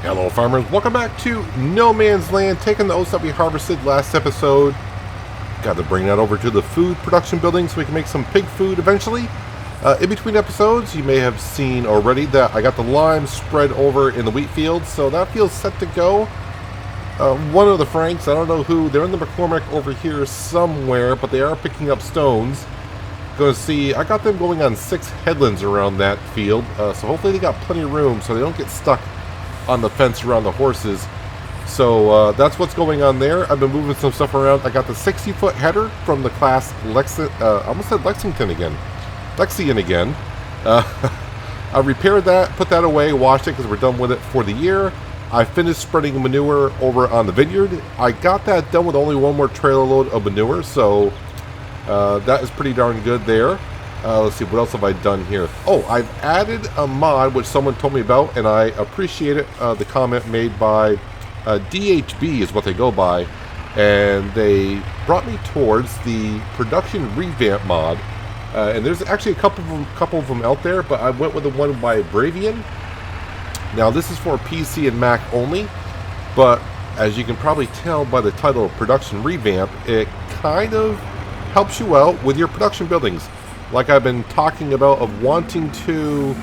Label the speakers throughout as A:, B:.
A: Hello farmers, welcome back to No Man's Land, taking the oats that we harvested last episode. Got to bring that over to the food production building so we can make some pig food eventually. In between episodes, you may have seen already that I got the lime spread over in the wheat field, so that feels set to go. One of the Franks, I don't know who, they're in the McCormick over here somewhere, but they are picking up stones. Going to see, I got them going on 6 headlands around that field, so hopefully they got plenty of room so they don't get stuck on the fence around the horses. So that's what's going on there. I've been moving some stuff around. I got the 60-foot header from the class I almost said Lexian again. I repaired that, put that away, washed it because we're done with it for the year. I finished spreading manure over on the Vineyard. I got that done with only one more trailer load of manure, so that is pretty darn good there. Let's see, what else have I done here? Oh, I've added a mod which someone told me about, and I appreciate it. The comment made by DHB is what they go by, and they brought me towards the production revamp mod. And there's actually a couple of them out there, but I went with the one by Bravian. Now this is for PC and Mac only, but as you can probably tell by the title of production revamp, it kind of helps you out with your production buildings. Like I've been talking about, of wanting to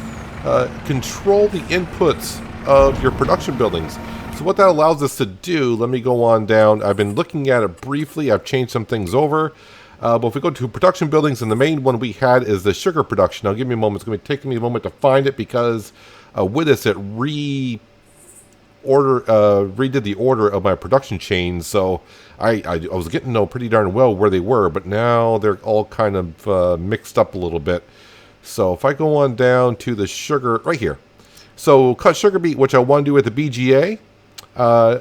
A: control the inputs of your production buildings. So what that allows us to do, let me go on down. I've been looking at it briefly. I've changed some things over. But if we go to production buildings, and the main one we had is the sugar production. Now give me a moment. It's going to take me a moment to find it because with this it redid the order of my production chains. So I was getting to know pretty darn well where they were, but now they're all kind of mixed up a little bit. So if I go on down to the sugar, right here. So cut sugar beet, which I want to do with the BGA.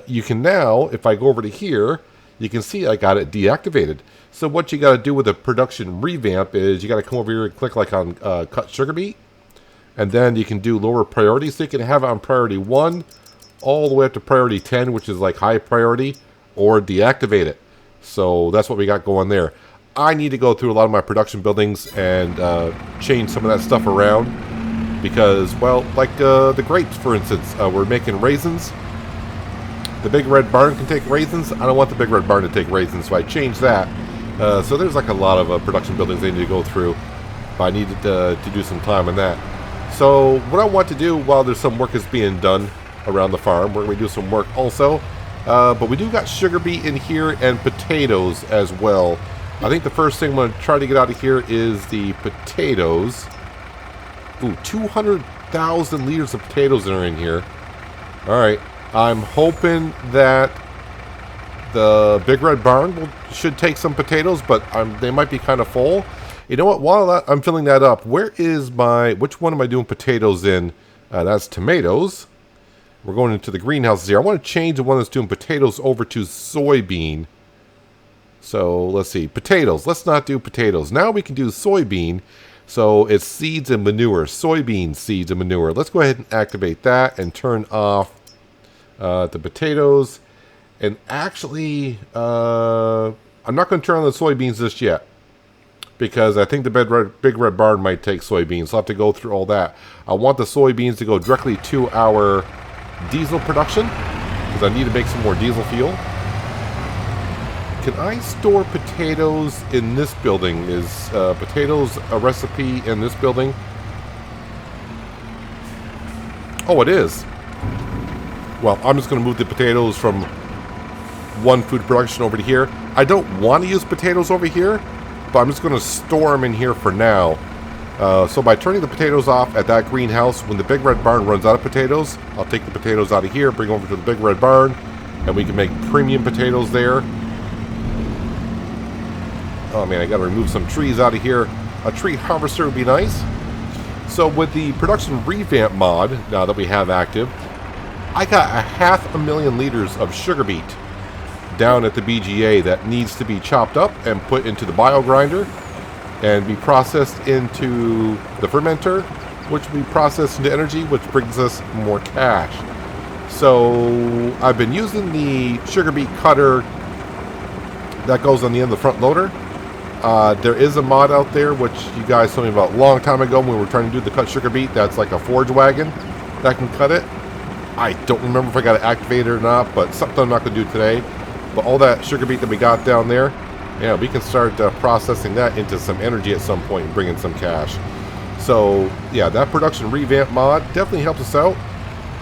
A: You can now, if I go over to here, you can see I got it deactivated. So what you got to do with the production revamp is you got to come over here and click like on cut sugar beet. And then you can do lower priority. So you can have it on priority 1 all the way up to priority 10, which is like high priority, or deactivate it. So that's what we got going there. I need to go through a lot of my production buildings and change some of that stuff around because, well, like the grapes, for instance, we're making raisins. The big red barn can take raisins. I don't want the big red barn to take raisins, so I changed that. So there's like a lot of production buildings I need to go through, but I needed to do some time on that. So what I want to do while there's some work is being done around the farm, we're going to do some work also. But we do got sugar beet in here and potatoes as well. I think the first thing I'm going to try to get out of here is the potatoes. Ooh, 200,000 liters of potatoes are in here. Alright, I'm hoping that the big red barn should take some potatoes, but they might be kind of full. You know what, while I'm filling that up, which one am I doing potatoes in? That's tomatoes. We're going into the greenhouses here. I want to change the one that's doing potatoes over to soybean. So let's see, potatoes. Let's not do potatoes. Now we can do soybean. So it's seeds and manure, soybean seeds and manure. Let's go ahead and activate that and turn off the potatoes. And actually, I'm not going to turn on the soybeans just yet, because I think the big red barn might take soybeans. So I'll have to go through all that. I want the soybeans to go directly to our diesel production, because I need to make some more diesel fuel. Can I store potatoes in this building? Is potatoes a recipe in this building? Oh, it is. Well, I'm just going to move the potatoes from one food production over to here. I don't want to use potatoes over here, but I'm just going to store them in here for now. So by turning the potatoes off at that greenhouse, when the big red barn runs out of potatoes, I'll take the potatoes out of here, bring over to the big red barn, and we can make premium potatoes there. Oh man, I got to remove some trees out of here. A tree harvester would be nice. So with the production revamp mod, now that we have active, I got 500,000 liters of sugar beet down at the BGA that needs to be chopped up and put into the bio grinder and be processed into the fermenter, which will be processed into energy, which brings us more cash. So I've been using the sugar beet cutter that goes on the end of the front loader. There is a mod out there, which you guys told me about a long time ago when we were trying to do the cut sugar beet. That's like a forge wagon that can cut it. I don't remember if I got it activated or not, but something I'm not going to do today. But all that sugar beet that we got down there, yeah, we can start processing that into some energy at some point and bring in some cash. So, yeah, that production revamp mod definitely helps us out.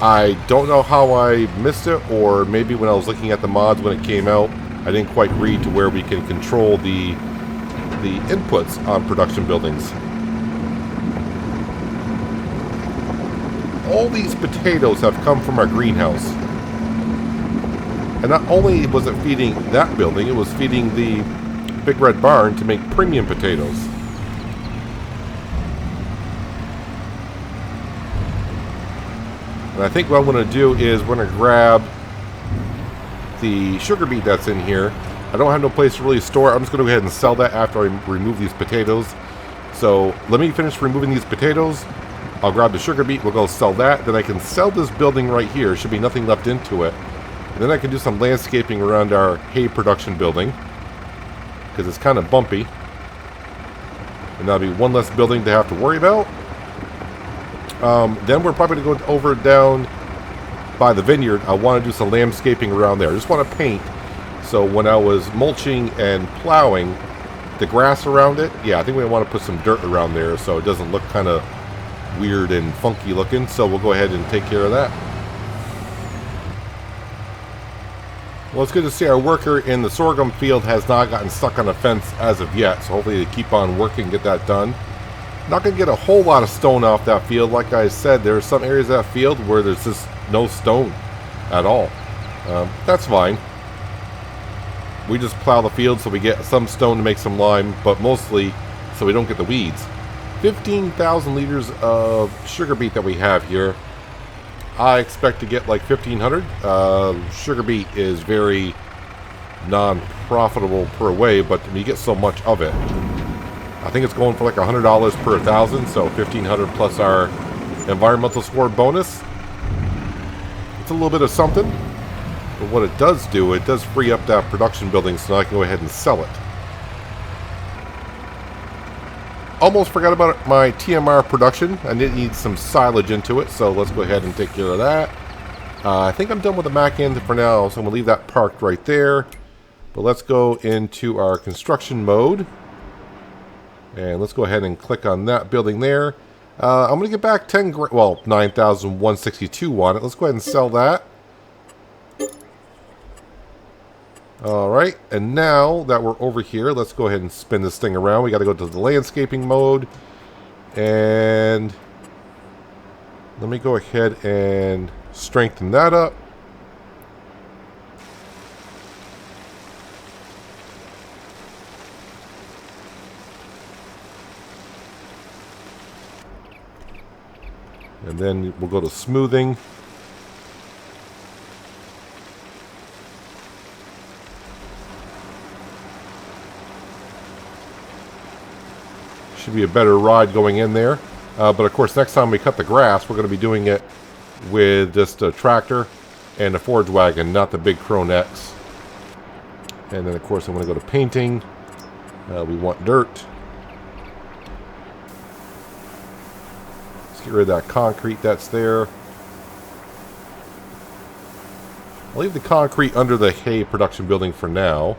A: I don't know how I missed it, or maybe when I was looking at the mods when it came out, I didn't quite read to where we can control the inputs on production buildings. All these potatoes have come from our greenhouse. And not only was it feeding that building, it was feeding the Big Red Barn to make premium potatoes. And I think what I'm going to do is we're going to grab the sugar beet that's in here. I don't have no place to really store it. I'm just going to go ahead and sell that after I remove these potatoes. So let me finish removing these potatoes. I'll grab the sugar beet, we'll go sell that. Then I can sell this building right here. Should be nothing left into it. And then I can do some landscaping around our hay production building, because it's kind of bumpy. And that'll be one less building to have to worry about. Then we're probably going to go over down by the vineyard. I want to do some landscaping around there. I just want to paint. So when I was mulching and plowing the grass around it, yeah, I think we want to put some dirt around there so it doesn't look kind of weird and funky looking. So we'll go ahead and take care of that. Well, it's good to see our worker in the sorghum field has not gotten stuck on a fence as of yet. So hopefully they keep on working, get that done. Not going to get a whole lot of stone off that field. Like I said, there are some areas of that field where there's just no stone at all. That's fine. We just plow the field so we get some stone to make some lime, but mostly so we don't get the weeds. 15,000 liters of sugar beet that we have here. I expect to get like 1,500. Sugar beet is very non-profitable per way, but you get so much of it. I think it's going for like $100 per 1,000, so 1,500 plus our environmental score bonus. It's a little bit of something, but what it does do, it does free up that production building, so now I can go ahead and sell it. Almost forgot about my TMR production. I did need some silage into it, so let's go ahead and take care of that. I think I'm done with the Mac end for now, so I'm going to leave that parked right there. But let's go into our construction mode. And let's go ahead and click on that building there. I'm going to get back 9,162 on it. Let's go ahead and sell that. Alright, and now that we're over here, let's go ahead and spin this thing around. We got to go to the landscaping mode. And let me go ahead and strengthen that up. And then we'll go to smoothing. Should be a better ride going in there. But of course, next time we cut the grass, we're going to be doing it with just a tractor and a forage wagon, not the big Krone X. And then of course, I'm going to go to painting. We want dirt. Let's get rid of that concrete that's there. I'll leave the concrete under the hay production building for now.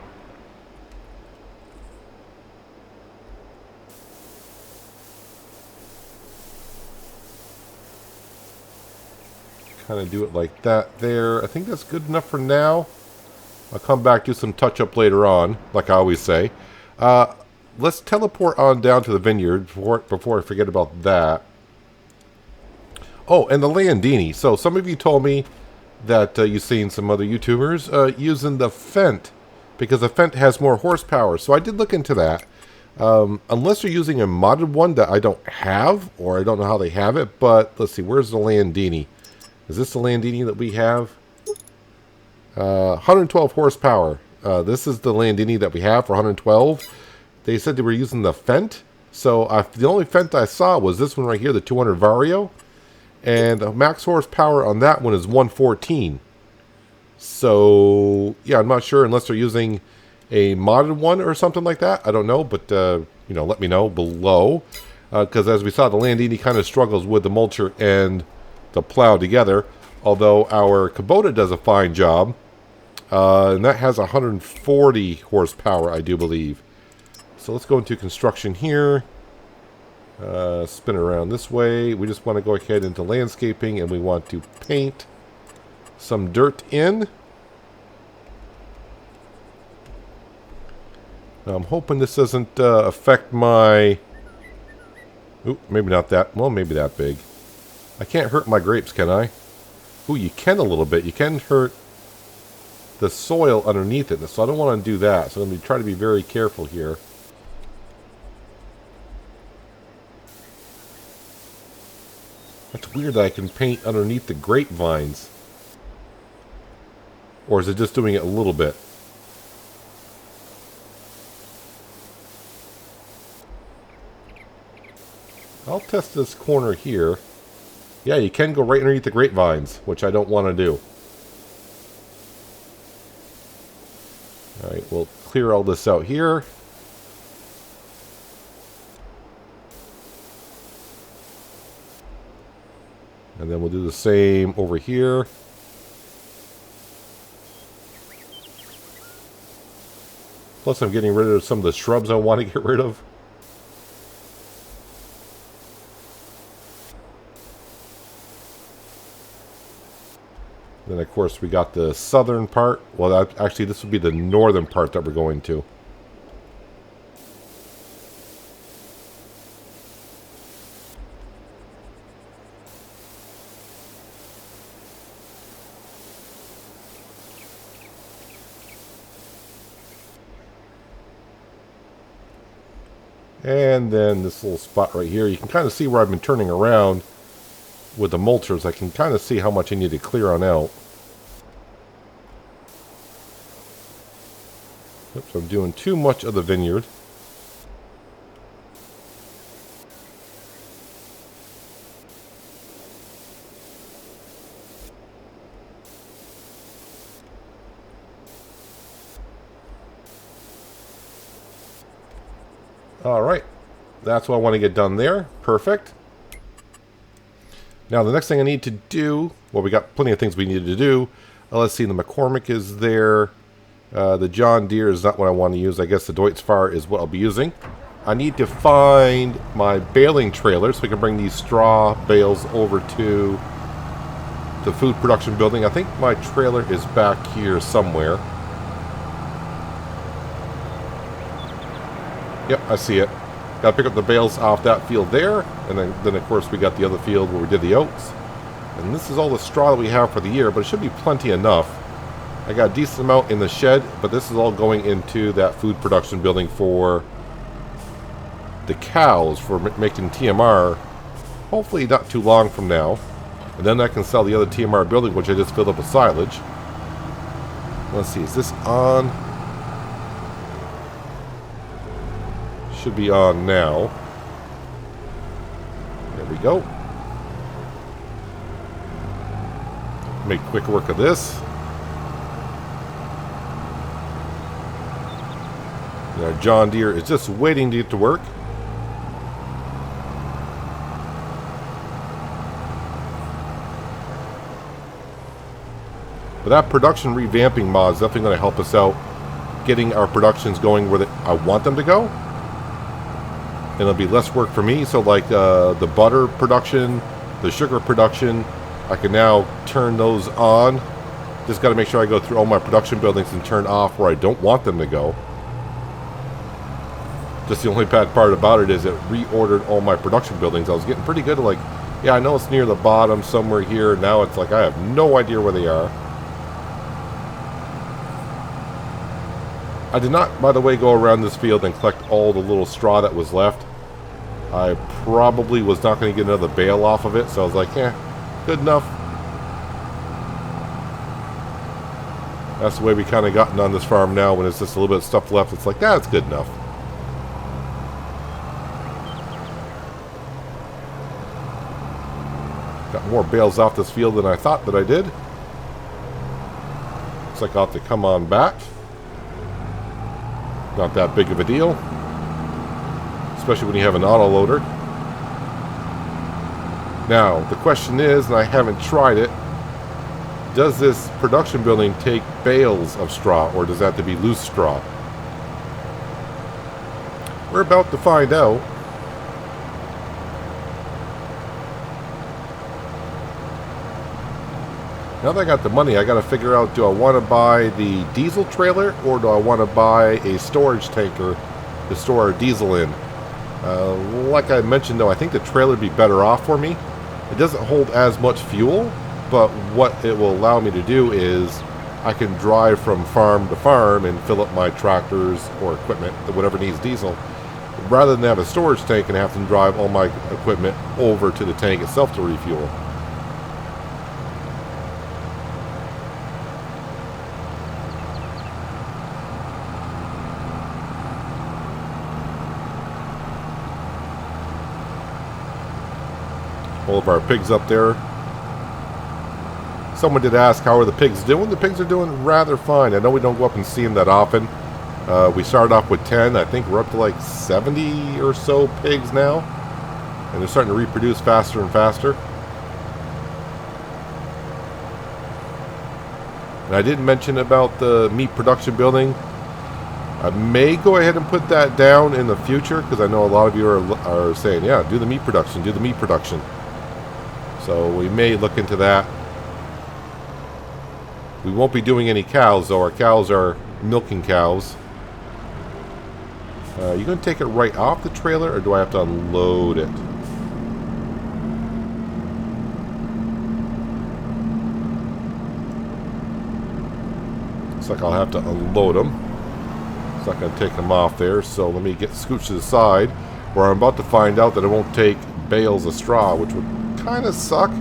A: Kind of do it like that there. I think that's good enough for now. I'll come back, do some touch-up later on, like I always say. Let's teleport on down to the vineyard before I forget about that. Oh, and the Landini. So some of you told me that you've seen some other YouTubers using the Fendt, because the Fendt has more horsepower. So I did look into that. Unless you're using a modded one that I don't have, or I don't know how they have it, but let's see, where's the Landini? Is this the Landini that we have? 112 horsepower. This is the Landini that we have for 112. They said they were using the Fendt. So the only Fendt I saw was this one right here, the 200 Vario. And the max horsepower on that one is 114. So, yeah, I'm not sure unless they're using a modded one or something like that. I don't know, but, you know, let me know below. Because as we saw, the Landini kind of struggles with the mulcher and the plow together. Although our Kubota does a fine job. And that has 140 horsepower, I do believe. So let's go into construction here. Spin around this way. We just want to go ahead into landscaping, and we want to paint some dirt in. Now I'm hoping this doesn't affect my... Ooh, maybe not that. Well, maybe that big. I can't hurt my grapes, can I? Ooh, you can a little bit. You can hurt the soil underneath it, so I don't want to do that. So I'm going to try to be very careful here. That's weird that I can paint underneath the grapevines. Or is it just doing it a little bit? I'll test this corner here. Yeah, you can go right underneath the grapevines, which I don't want to do. Alright, we'll clear all this out here. And then we'll do the same over here. Plus I'm getting rid of some of the shrubs I want to get rid of. Then of course we got the southern part. Well, actually this would be the northern part that we're going to. And then this little spot right here, you can kind of see where I've been turning around with the mulchers. I can kind of see how much I need to clear on out. Oops, I'm doing too much of the vineyard. Alright, that's what I want to get done there. Perfect. Now the next thing I need to do, well, we got plenty of things we needed to do. Let's see, the McCormick is there. The John Deere is not what I want to use. I guess the Deutz-Fahr is what I'll be using. I need to find my baling trailer so we can bring these straw bales over to the food production building. I think my trailer is back here somewhere. Yep, I see it. Got to pick up the bales off that field there, and then of course we got the other field where we did the oats. And this is all the straw that we have for the year, but it should be plenty enough. I got a decent amount in the shed, but this is all going into that food production building for the cows, for making TMR, hopefully not too long from now. And then I can sell the other TMR building, which I just filled up with silage. Let's see, is this on? Should be on now. There we go. Make quick work of this. Our John Deere is just waiting to get to work. But that production revamping mod is definitely going to help us out getting our productions going where I want them to go. And it'll be less work for me. So like the butter production, the sugar production, I can now turn those on. Just got to make sure I go through all my production buildings and turn off where I don't want them to go. Just the only bad part about it is it reordered all my production buildings. I was getting pretty good at like, yeah, I know it's near the bottom somewhere here. Now it's like I have no idea where they are. I did not, by the way, go around this field and collect all the little straw that was left. I probably was not going to get another bale off of it, so I was like, eh, good enough. That's the way we kind of gotten on this farm now. When it's just a little bit of stuff left, it's like, that's good enough. Got more bales off this field than I thought that I did. Looks like I'll have to come on back. Not that big of a deal, especially when you have an auto loader. Now the question is, and I haven't tried it, does this production building take bales of straw, or does that have to be loose straw? We're about to find out. Now that I got the money, I got to figure out, do I want to buy the diesel trailer, or do I want to buy a storage tanker to store our diesel in? Like I mentioned, though, I think the trailer would be better off for me. It doesn't hold as much fuel, but what it will allow me to do is I can drive from farm to farm and fill up my tractors or equipment, whatever needs diesel, rather than have a storage tank and have to drive all my equipment over to the tank itself to refuel. All of our pigs up there. Someone did ask, how are the pigs doing? The pigs are doing rather fine. I know we don't go up and see them that often. We started off with 10. I think we're up to like 70 or so pigs now. And they're starting to reproduce faster and faster. And I didn't mention about the meat production building. I may go ahead and put that down in the future, because I know a lot of you are saying, yeah, do the meat production, do the meat production. So we may look into that. We won't be doing any cows, though. Our cows are milking cows. You going to take it right off the trailer, or do I have to unload it? Looks like I'll have to unload them. It's not going to take them off there, so let me get scooched to the side, where I'm about to find out that it won't take bales of straw, which would kind of suck.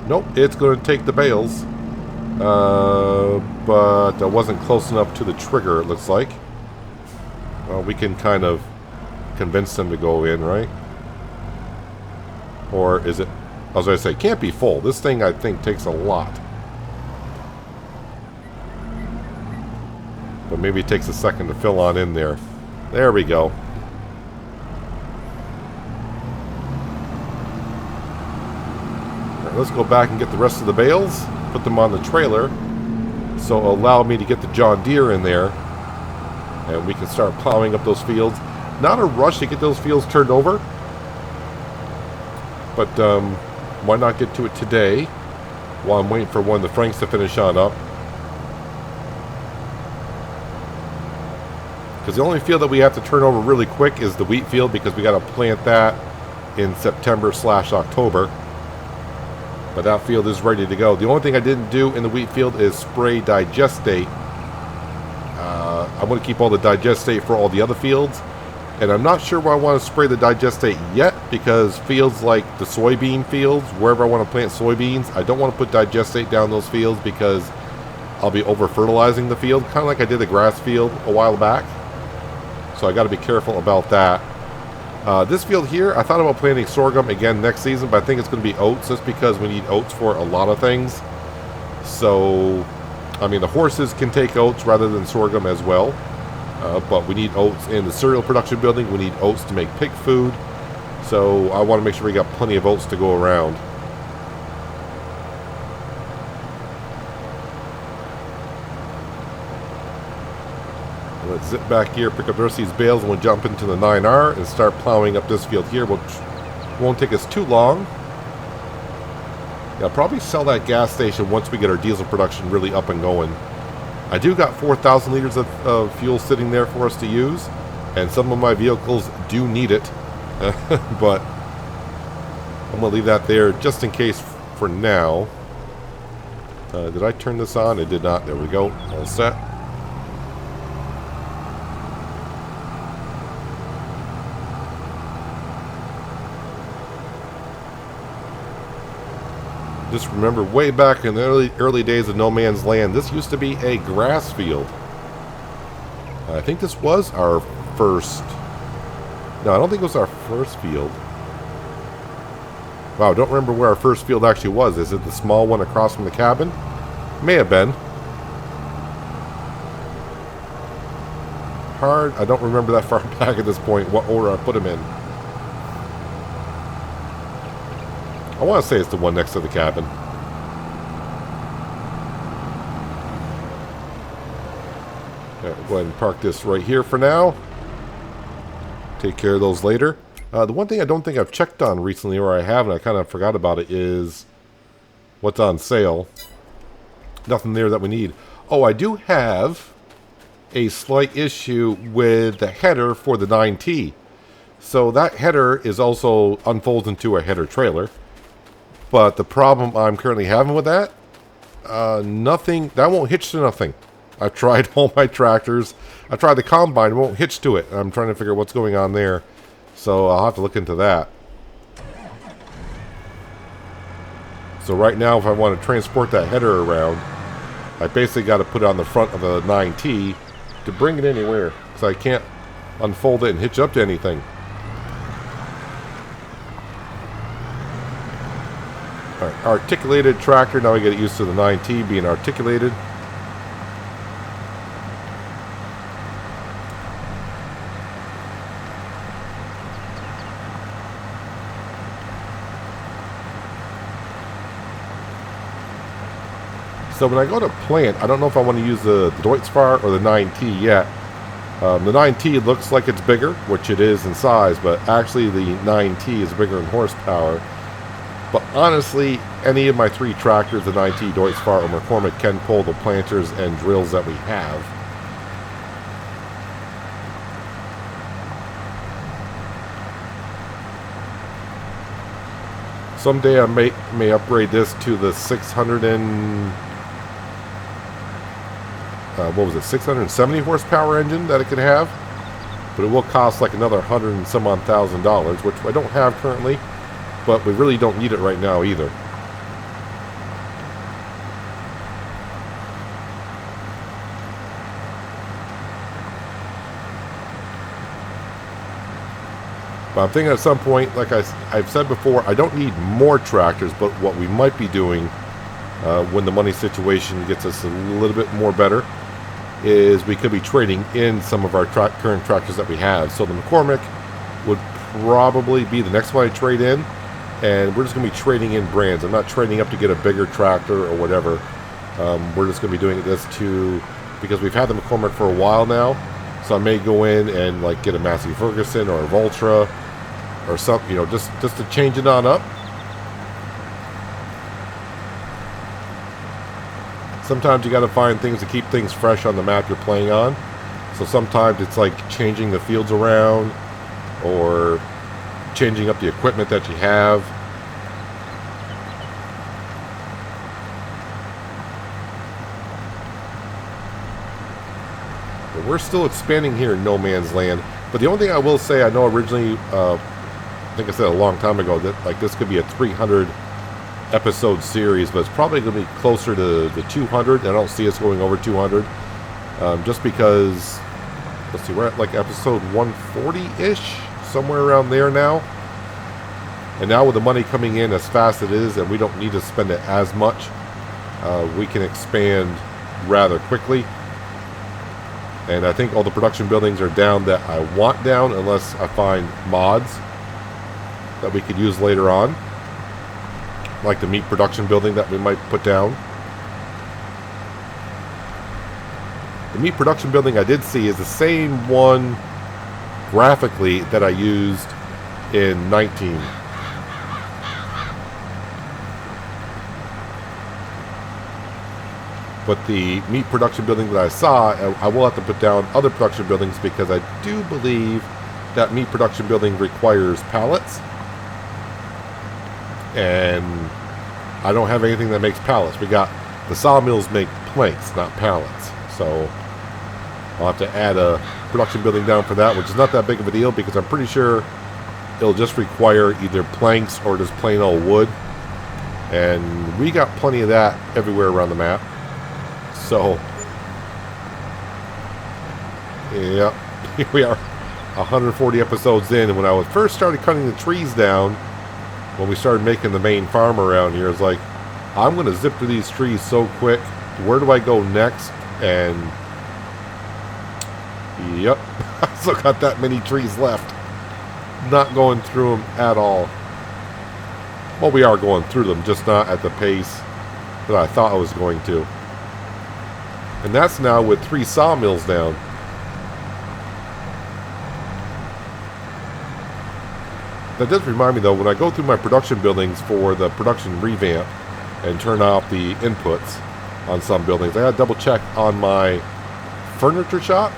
A: Nope, it's going to take the bales. But I wasn't close enough to the trigger, it looks like. Well, we can kind of convince them to go in, right? Or is it... I was going to say, it can't be full. This thing, I think, takes a lot. But maybe it takes a second to fill on in there. There we go. Let's go back and get the rest of the bales, put them on the trailer, so it'll allow me to get the John Deere in there, and we can start plowing up those fields. Not a rush to get those fields turned over, but why not get to it today while I'm waiting for one of the Franks to finish on up. Because the only field that we have to turn over really quick is the wheat field, because we got to plant that in September/October. But that field is ready to go. The only thing I didn't do in the wheat field is spray digestate. I'm going to keep all the digestate for all the other fields. And I'm not sure where I want to spray the digestate yet, because fields like the soybean fields, wherever I want to plant soybeans, I don't want to put digestate down those fields because I'll be over-fertilizing the field, kind of like I did the grass field a while back. So I got to be careful about that. This field here, I thought about planting sorghum again next season, but I think it's going to be oats, just because we need oats for a lot of things. So, I mean, the horses can take oats rather than sorghum as well. But we need oats in the cereal production building. We need oats to make pig food. So I want to make sure we got plenty of oats to go around. Let's zip back here, pick up the rest of these bales, and we'll jump into the 9R and start plowing up this field here, which won't take us too long. Yeah, I'll probably sell that gas station once we get our diesel production really up and going. I do got 4,000 liters of fuel sitting there for us to use, and some of my vehicles do need it, but I'm going to leave that there just in case for now. Did I turn this on? I did not. There we go. All set. Just remember, way back in the early days of No Man's Land, this used to be a grass field. I think this was our first... No, I don't think it was our first field. Wow, I don't remember where our first field actually was. Is it the small one across from the cabin? May have been. Hard. I don't remember that far back at this point, what order I put them in. I want to say it's the one next to the cabin. We'll go ahead and park this right here for now. Take care of those later. The one thing I don't think I've checked on recently, or I have, and I kind of forgot about it, is what's on sale. Nothing there that we need. Oh, I do have a slight issue with the header for the 9T. So that header is also unfolds into a header trailer. But the problem I'm currently having with that, nothing, that won't hitch to nothing. I've tried all my tractors. I tried the combine, it won't hitch to it. I'm trying to figure out what's going on there. So I'll have to look into that. So right now, if I want to transport that header around, I basically got to put it on the front of the 9T to bring it anywhere, because I can't unfold it and hitch up to anything. All right, articulated tractor. Now we get used to the 9T being articulated. So when I go to plant, I don't know if I want to use the Deutz-Fahr or the 9T yet. The 9T looks like it's bigger, which it is in size, but actually the 9T is bigger in horsepower. But honestly, any of my 3 tractors, the 9T, Deutz-Fahr, or McCormick, can pull the planters and drills that we have. Someday I may upgrade this to the 600 and... what was it, 670 horsepower engine that it could have, but it will cost like another $100 and some odd thousand, which I don't have currently, but we really don't need it right now either. But I'm thinking at some point, like I've said before, I don't need more tractors, but what we might be doing when the money situation gets us a little bit more better is we could be trading in some of our current tractors that we have. So the McCormick would probably be the next one I trade in, and we're just going to be trading in brands. I'm not trading up to get a bigger tractor or whatever. We're just going to be doing this because we've had the McCormick for a while now, so I may go in and like get a Massey Ferguson or a Valtra or something, you know, just to change it on up. Sometimes you got to find things to keep things fresh on the map you're playing on. So sometimes it's like changing the fields around or changing up the equipment that you have. But we're still expanding here in No Man's Land. But the only thing I will say, I know originally, I think I said a long time ago that like this could be a 300 episode series, but it's probably going to be closer to the 200. I don't see us going over 200, just because, let's see, we're at like episode 140-ish, somewhere around there now. And now with the money coming in as fast as it is, and we don't need to spend it as much, we can expand rather quickly. And I think all the production buildings are down that I want down, unless I find mods that we could use later on, like the meat production building that we might put down. The meat production building I did see is the same one graphically that I used in 19. But the meat production building that I saw, I will have to put down other production buildings because I do believe that meat production building requires pallets. And I don't have anything that makes pallets. We got, the sawmills make planks, not pallets. So I'll have to add a production building down for that, which is not that big of a deal because I'm pretty sure it'll just require either planks or just plain old wood. And we got plenty of that everywhere around the map. So, yeah, here we are, 140 episodes in. And when I first started cutting the trees down, when we started making the main farm around here, it's like, I'm going to zip through these trees so quick. Where do I go next? And, yep, I still got that many trees left. Not going through them at all. Well, we are going through them, just not at the pace that I thought I was going to. And that's now with 3 sawmills down. That does remind me, though, when I go through my production buildings for the production revamp and turn off the inputs on some buildings, I gotta double check on my furniture shop,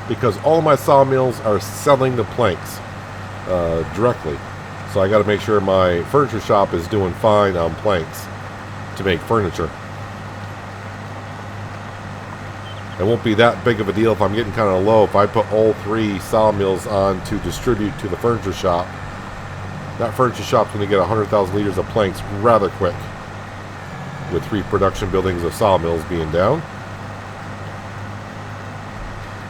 A: because all of my sawmills are selling the planks directly. So I gotta make sure my furniture shop is doing fine on planks to make furniture. It won't be that big of a deal if I'm getting kind of low. If I put all 3 sawmills on to distribute to the furniture shop, that furniture shop's going to get 100,000 liters of planks rather quick, with 3 production buildings of sawmills being down.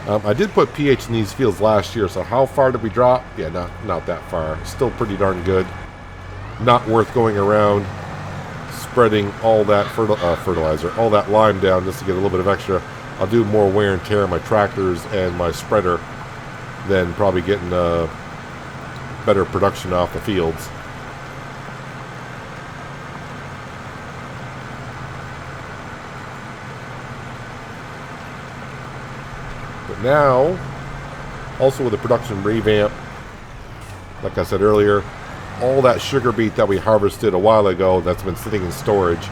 A: I did put pH in these fields last year, so how far did we drop? Yeah, not that far. Still pretty darn good. Not worth going around spreading all that fertilizer, all that lime down just to get a little bit of extra. I'll do more wear and tear on my tractors and my spreader than probably getting better production off the fields. But now, also with the production revamp, like I said earlier, all that sugar beet that we harvested a while ago that's been sitting in storage,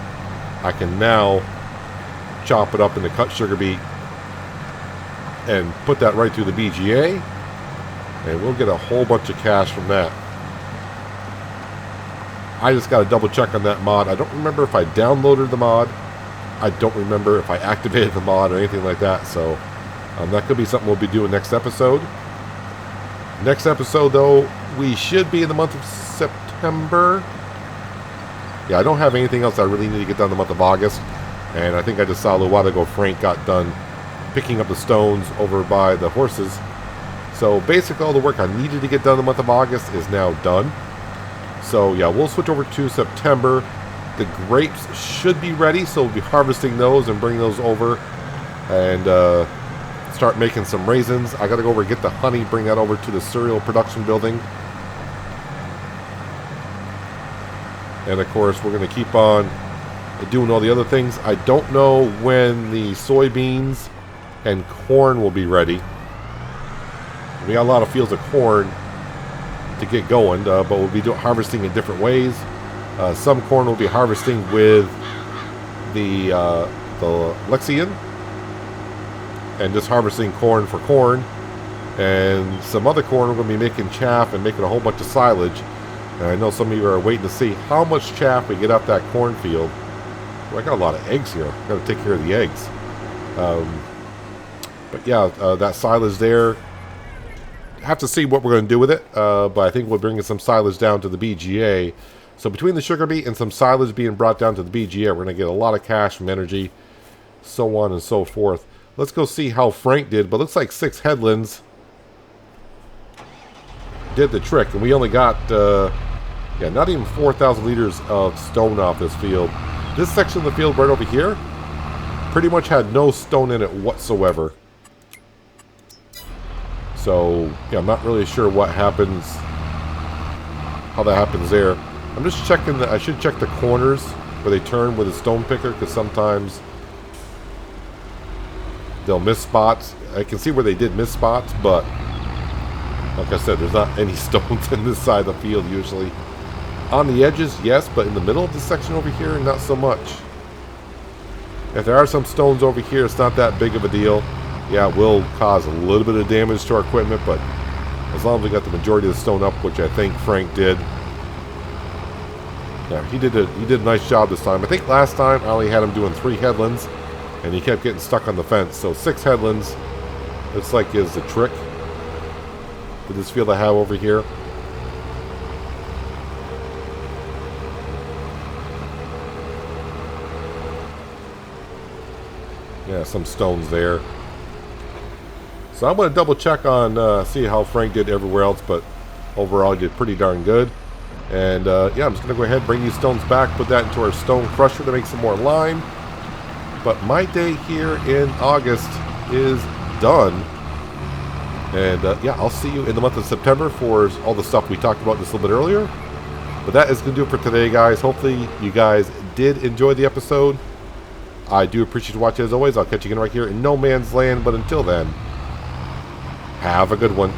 A: I can now chop it up into cut sugar beet and put that right through the BGA, and we'll get a whole bunch of cash from that. I just got to double check on that mod. I don't remember if I downloaded the mod. I don't remember if I activated the mod or anything like that, so that could be something we'll be doing next episode. Next episode, though, we should be in the month of September. Yeah, I don't have anything else I really need to get done in the month of August. And I think I just saw a little while ago Frank got done picking up the stones over by the horses. So basically all the work I needed to get done in the month of August is now done. So yeah, we'll switch over to September. The grapes should be ready, so we'll be harvesting those and bring those over and start making some raisins. I gotta go over and get the honey, bring that over to the cereal production building. And of course we're gonna keep on doing all the other things. I don't know when the soybeans and corn will be ready. We got a lot of fields of corn to get going, but we'll be harvesting in different ways. Some corn will be harvesting with the Lexion and just harvesting corn for corn, and some other corn we're going to be making chaff and making a whole bunch of silage. And I know some of you are waiting to see how much chaff we get off that cornfield. Well, I got a lot of eggs here. I got to take care of the eggs. But yeah, that silage there. Have to see what we're going to do with it. But I think we'll bring some silage down to the BGA. So between the sugar beet and some silage being brought down to the BGA, we're going to get a lot of cash from energy, so on and so forth. Let's go see how Frank did. But looks like 6 headlands did the trick, and we only got yeah, not even 4,000 liters of stone off this field. This section of the field right over here pretty much had no stone in it whatsoever. So yeah, I'm not really sure what happens, how that happens there. I'm just checking I should check the corners where they turn with a stone picker, because sometimes they'll miss spots. I can see where they did miss spots, but like I said, there's not any stones in this side of the field usually. On the edges, yes, but in the middle of the section over here, not so much. If there are some stones over here, it's not that big of a deal. Yeah, it will cause a little bit of damage to our equipment, but as long as we got the majority of the stone up, which I think Frank did. Yeah, he did a nice job this time. I think last time I only had him doing 3 headlands, and he kept getting stuck on the fence. So 6 headlands, looks like is the trick for this field I have over here. Yeah, some stones there. So I'm going to double check on, see how Frank did everywhere else, but overall he did pretty darn good. And yeah, I'm just going to go ahead and bring these stones back, put that into our stone crusher to make some more lime. But my day here in August is done. And yeah, I'll see you in the month of September for all the stuff we talked about just a little bit earlier. But that is going to do it for today, guys. Hopefully you guys did enjoy the episode. I do appreciate you watching as always. I'll catch you again right here in No Man's Land. But until then, have a good one.